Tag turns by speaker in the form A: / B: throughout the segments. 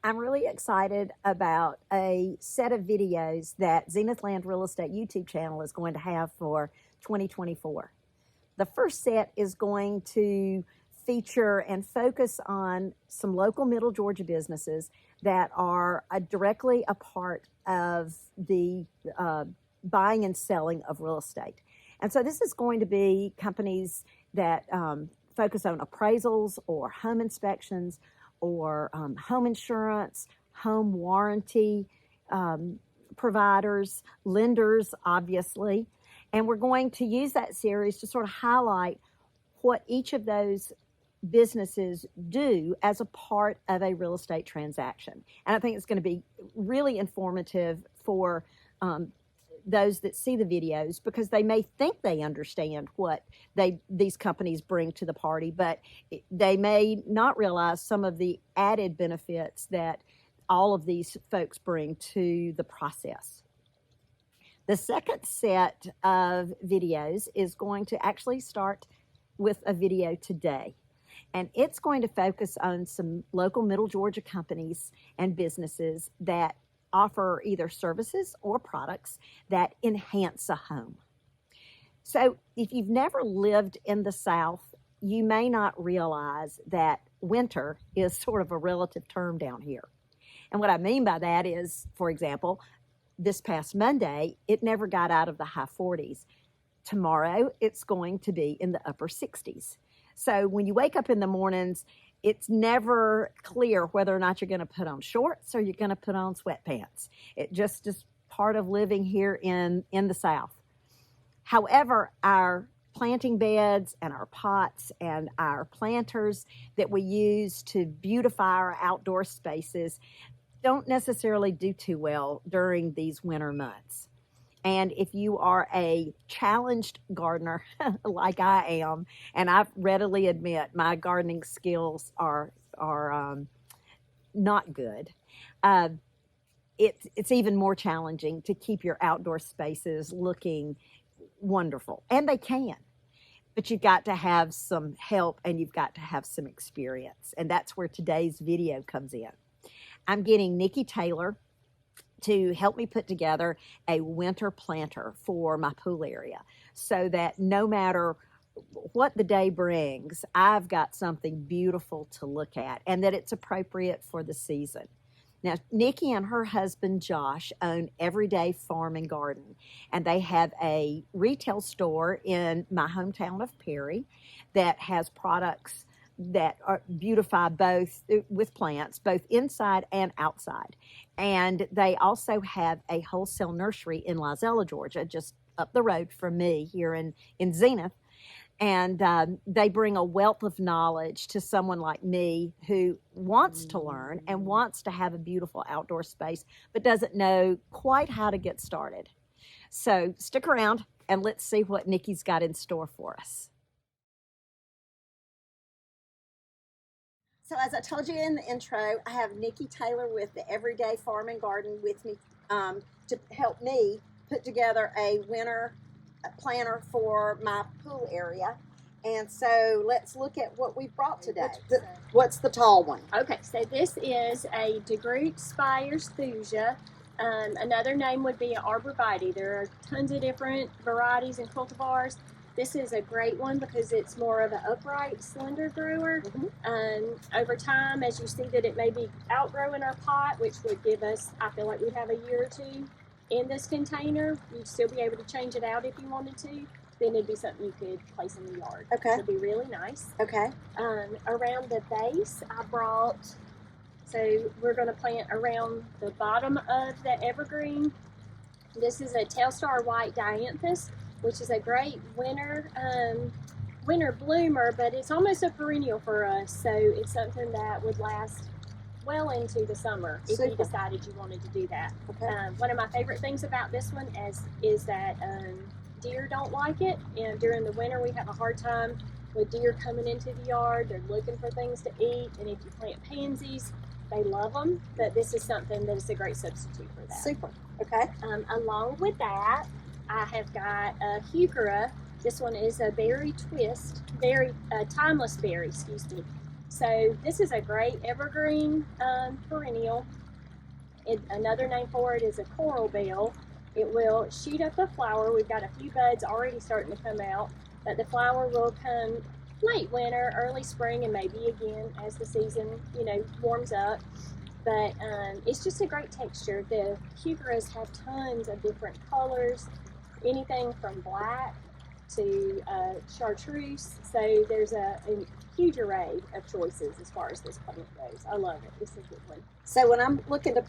A: I'm really excited about a set of videos that Zenith Land Real Estate YouTube channel is going to have for 2024. The first set is going to feature and focus on some local Middle Georgia businesses that are directly a part of the buying and selling of real estate. And so this is going to be companies that focus on appraisals or home inspections or home insurance, home warranty providers, lenders, obviously. And we're going to use that series to sort of highlight what each of those businesses do as a part of a real estate transaction. And I think it's going to be really informative for those that see the videos, because they may think they understand what these companies bring to the party, but they may not realize some of the added benefits that all of these folks bring to the process. The second set of videos is going to actually start with a video today. And it's going to focus on some local Middle Georgia companies and businesses that offer either services or products that enhance a home. So if you've never lived in the South, you may not realize that winter is sort of a relative term down here. And what I mean by that is, for example, this past Monday, it never got out of the high 40s. Tomorrow, it's going to be in the upper 60s. So when you wake up in the mornings, it's never clear whether or not you're going to put on shorts or you're going to put on sweatpants. It just is part of living here in the South. However, our planting beds and our pots and our planters that we use to beautify our outdoor spaces don't necessarily do too well during these winter months. And if you are a challenged gardener like I am, and I readily admit my gardening skills are not good, it's even more challenging to keep your outdoor spaces looking wonderful. And they can, but you've got to have some help and you've got to have some experience. And that's where today's video comes in. I'm getting Nikki Taylor to help me put together a winter planter for my pool area so that no matter what the day brings, I've got something beautiful to look at and that it's appropriate for the season. Now, Nikki and her husband, Josh, own Everyday Farm and Garden, and they have a retail store in my hometown of Perry that has products that beautify both with plants, both inside and outside. And they also have a wholesale nursery in Lizella, Georgia, just up the road from me here in Zenith. And they bring a wealth of knowledge to someone like me who wants to learn and wants to have a beautiful outdoor space, but doesn't know quite how to get started. So stick around and let's see what Nikki's got in store for us. So as I told you in the intro, I have Nikki Taylor with the Everyday Farm and Garden with me to help me put together a winter planter for my pool area. And so let's look at what we've brought today. What's the tall one?
B: Okay, so this is a DeGroot Spires Thuja. Another name would be an arborvitae. There are tons of different varieties and cultivars. This is a great one because it's more of an upright, slender grower. Over time, as you see that it may be outgrowing our pot, which would give us, I feel like we'd have a year or two in this container. You'd still be able to change it out if you wanted to. Then it'd be something you could place in the yard.
A: Okay.
B: It'd be really nice.
A: Okay.
B: Around the base, I brought, so we're going to plant around the bottom of the evergreen. This is a Telstar White Dianthus, which is a great winter bloomer, but it's almost a perennial for us. So it's something that would last well into the summer if you decided you wanted to do that.
A: Okay.
B: One of my favorite things about this one is that deer don't like it. And during the winter, we have a hard time with deer coming into the yard. They're looking for things to eat, and if you plant pansies, they love them. But this is something that is a great substitute for that.
A: Super. Okay.
B: Along with that, I have got a heuchera. This one is a berry twist, timeless berry, excuse me. So this is a great evergreen perennial. Another name for it is a coral bell. It will shoot up a flower. We've got a few buds already starting to come out, but the flower will come late winter, early spring, and maybe again as the season, warms up. But it's just a great texture. The heucheras have tons of different colors, anything from black to chartreuse. So there's a huge array of choices as far as this plant goes. I love it. It's a good one.
A: So when I'm looking to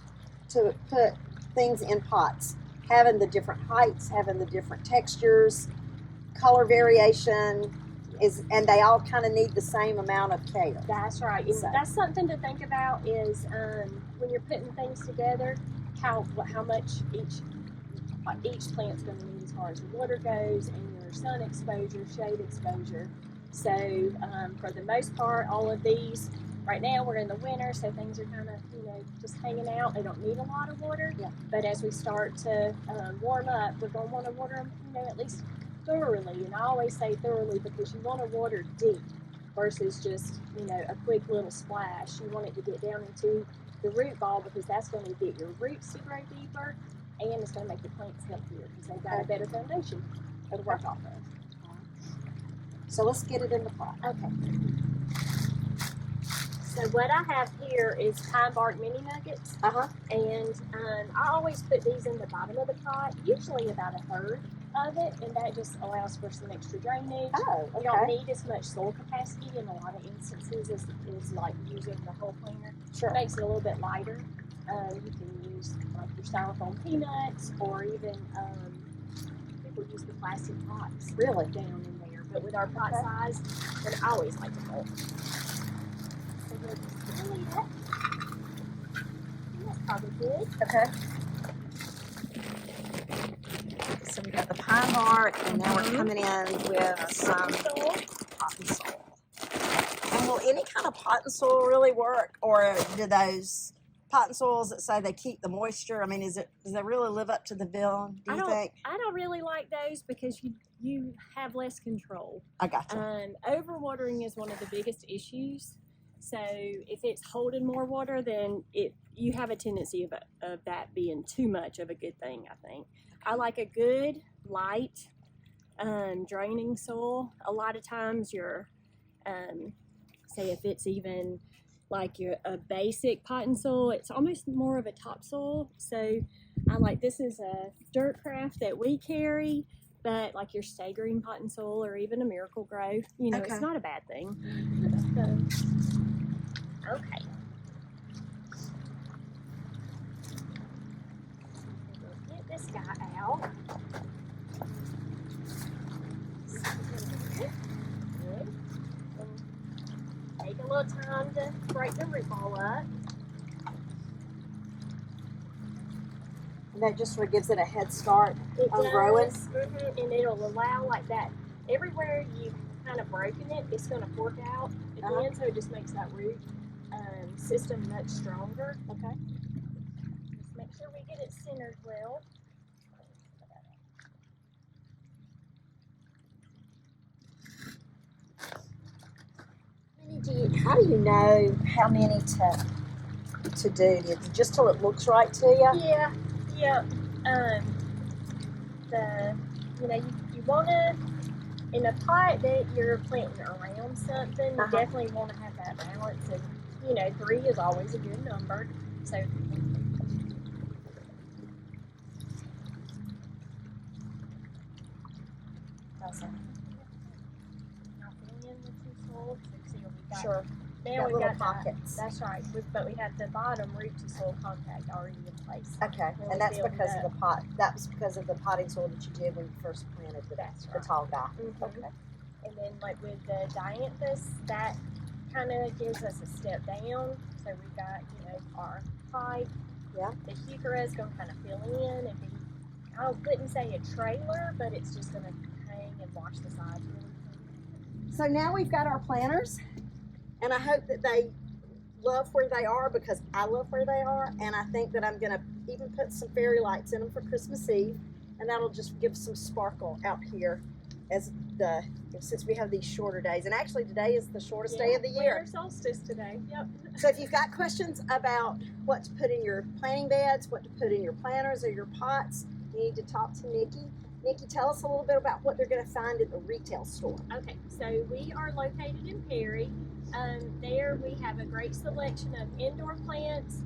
A: put things in pots, having the different heights, having the different textures, color variation, and they all kind of need the same amount of care.
B: That's right. And that's something to think about is when you're putting things together, how much each plant's going to need as far as the water goes and your sun exposure, shade exposure. So for the most part, all of these, right now we're in the winter, so things are kind of, just hanging out. They don't need a lot of water.
A: Yeah.
B: But as we start to warm up, we're going to want to water them, at least thoroughly. And I always say thoroughly because you want to water deep versus just, a quick little splash. You want it to get down into the root ball because that's going to get your roots to grow deeper, and it's going to make the plants healthier because they've got a better foundation to work off of.
A: So let's get it in the pot.
B: Okay. So what I have here is pine bark mini nuggets. And I always put these in the bottom of the pot, usually about a third of it, and that just allows for some extra drainage.
A: Oh, okay.
B: You don't need as much soil capacity in a lot of instances as like using the whole planter.
A: Sure.
B: It makes it a little bit lighter. You can use like your styrofoam peanuts, or even people use the plastic pots.
A: Really?
B: Down in there. But with our pot size, and I always like to bulk. So we'll just delete it. And that's probably good.
A: Okay. So we got the pine bark, and now we're coming in with some pot and soil. And will any kind of pot and soil really work, or do those pot and soils that say they keep the moisture? I mean, does it really live up to the bill? Do you think?
B: I don't really like those because you have less control.
A: I gotcha.
B: Overwatering is one of the biggest issues. So if it's holding more water, then you have a tendency of that being too much of a good thing, I think. I like a good, light, draining soil. A lot of times say if it's even like a basic pot and soil, it's almost more of a topsoil. So I like, this is a dirt craft that we carry, but like your Stay Green pot and soil or even a Miracle Grow, it's not a bad thing. Okay. Get this guy out. Good. And take a little time to break the root ball up.
A: And that just sort of gives it a head start on growing.
B: And it'll allow like that. Everywhere you've kind of broken it, it's going to fork out again, so it just makes that root system much stronger.
A: Okay.
B: Just make sure we get it centered well.
A: How do you know how many to do? Just till it looks right to you?
B: Yeah. You want to, in a pot that you're planting around something, you definitely want to have that balance. And 3 is always a good number. So.
A: Awesome.
B: Now fill in with some soil. So we got,
A: Sure.
B: Now we got
A: pockets.
B: That's right. But we have the bottom root to soil contact already in place.
A: Okay, and that's because of the pot. That was because of the potting soil that you did when you first planted the tall guy. Okay.
B: And then like with the dianthus, that kind of gives us a step down. So we've got our height.
A: Yeah.
B: The heuchera is going to kind of fill in and be, I wouldn't say a trailer, but it's just going to hang and wash the sides really.
A: So now we've got our planters, and I hope that they love where they are because I love where they are, and I think that I'm going to even put some fairy lights in them for Christmas Eve, and that'll just give some sparkle out here as the since we have these shorter days, and actually today is the shortest day of the year.
B: Winter solstice today. Yep.
A: So if you've got questions about what to put in your planting beds, what to put in your planters or your pots, you need to talk to Nikki. Nikki, tell us a little bit about what they're going to find at the retail store.
B: Okay, so we are located in Perry. There we have a great selection of indoor plants,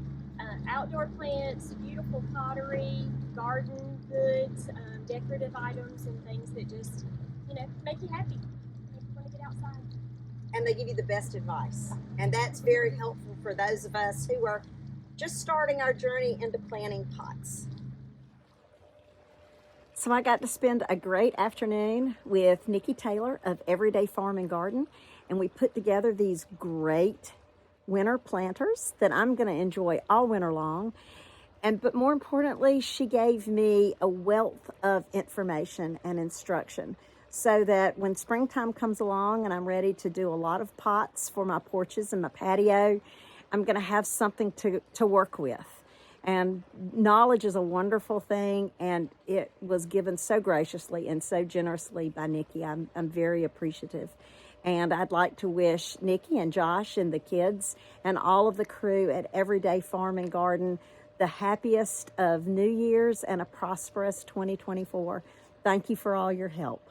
B: outdoor plants, beautiful pottery, garden goods, decorative items, and things that just, make you happy, make you want to get outside.
A: And they give you the best advice. And that's very helpful for those of us who are just starting our journey into planting pots. So I got to spend a great afternoon with Nikki Taylor of Everyday Farm and Garden, and we put together these great winter planters that I'm going to enjoy all winter long. But more importantly, she gave me a wealth of information and instruction so that when springtime comes along and I'm ready to do a lot of pots for my porches and my patio, I'm going to have something to work with. And knowledge is a wonderful thing, and it was given so graciously and so generously by Nikki. I'm very appreciative. And I'd like to wish Nikki and Josh and the kids and all of the crew at Everyday Farm and Garden the happiest of New Year's and a prosperous 2024. Thank you for all your help.